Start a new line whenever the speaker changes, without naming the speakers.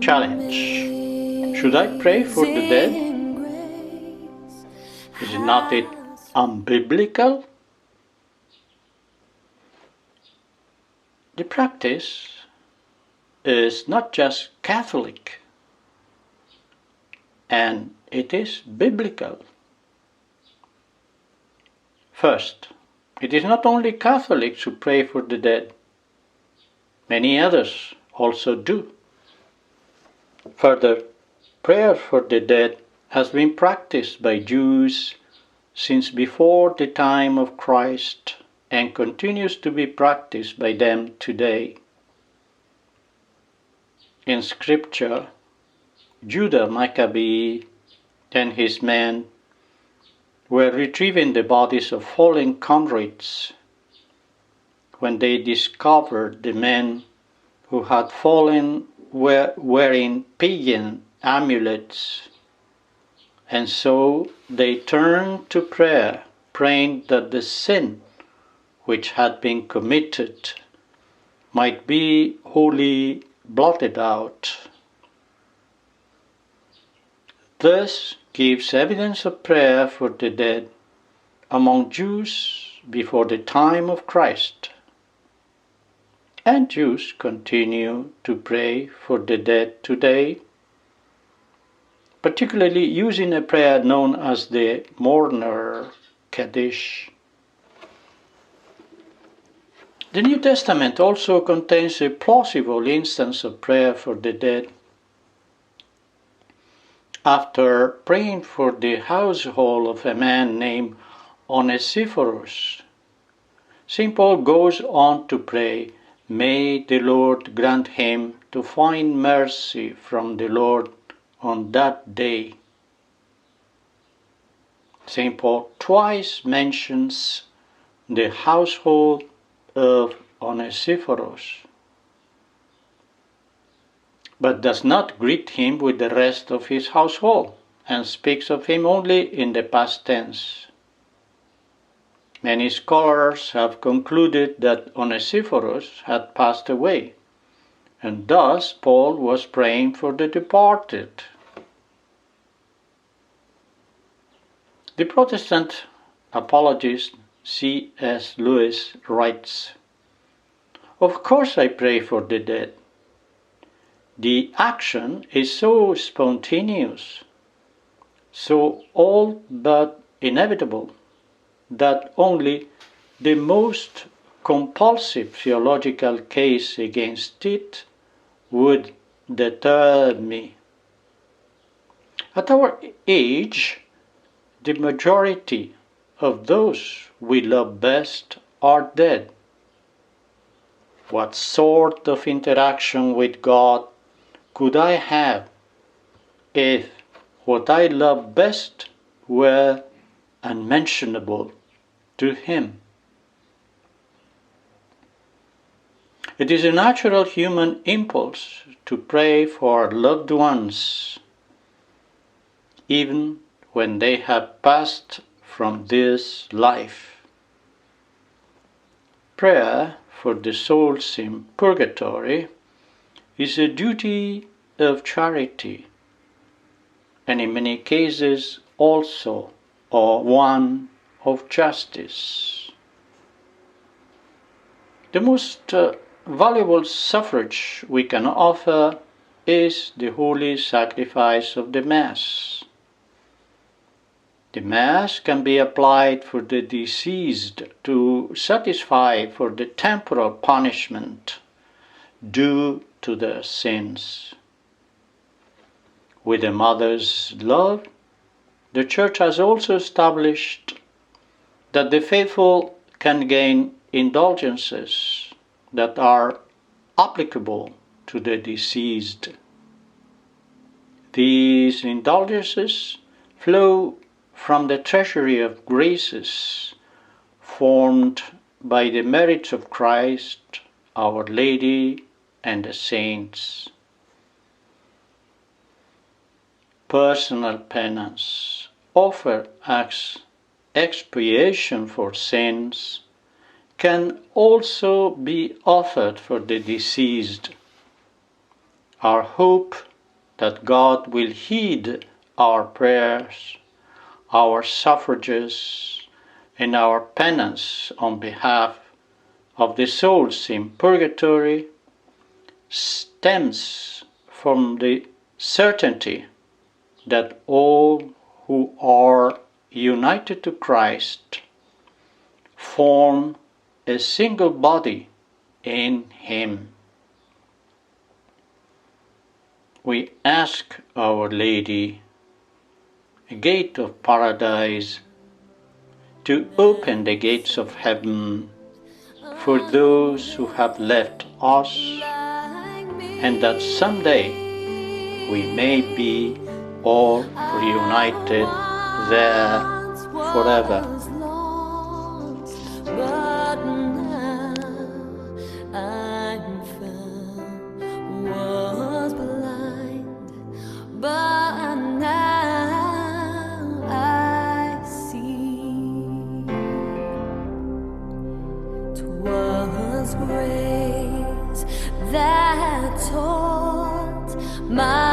Challenge. Should I pray for the dead? Is it not it unbiblical? The practice is not just Catholic, and it is biblical. First, it is not only Catholics who pray for the dead. Many others also do. Further, prayer for the dead has been practiced by Jews since before the time of Christ and continues to be practiced by them today. In Scripture, Judah Maccabee and his men were retrieving the bodies of fallen comrades when they discovered the men who had fallen were wearing pagan amulets, and so they turned to prayer, praying that the sin which had been committed might be wholly blotted out. This gives evidence of prayer for the dead among Jews before the time of Christ. And Jews continue to pray for the dead today, particularly using a prayer known as the mourner Kaddish. The New Testament also contains a plausible instance of prayer for the dead. After praying for the household of a man named Onesiphorus, St. Paul goes on to pray, "May the Lord grant him to find mercy from the Lord on that day." St. Paul twice mentions the household of Onesiphorus, but does not greet him with the rest of his household, and speaks of him only in the past tense. Many scholars have concluded that Onesiphorus had passed away, and thus Paul was praying for the departed. The Protestant apologist C.S. Lewis writes, "Of course I pray for the dead. The action is so spontaneous, so all but inevitable, that only the most compulsive theological case against it would deter me. At our age, the majority of those we love best are dead. What sort of interaction with God could I have if what I love best were unmentionable to Him?" It is a natural human impulse to pray for loved ones, even when they have passed from this life. Prayer for the souls in purgatory is a duty of charity, and in many cases also one of justice. The most valuable suffrage we can offer is the holy sacrifice of the Mass. The Mass can be applied for the deceased to satisfy for the temporal punishment due to their sins. With a mother's love, the Church has also established that the faithful can gain indulgences that are applicable to the deceased. These indulgences flow from the treasury of graces formed by the merits of Christ, Our Lady, and the saints. Personal penance offered as expiation for sins can also be offered for the deceased. Our hope that God will heed our prayers, our suffrages, and our penance on behalf of the souls in purgatory stems from the certainty that all who are united to Christ form a single body in Him. We ask Our Lady, a gate of paradise, to open the gates of heaven for those who have left us, and that someday we may be all reunited there forever.
But now I'm found, was blind, but now I see. 'Twas grace that taught my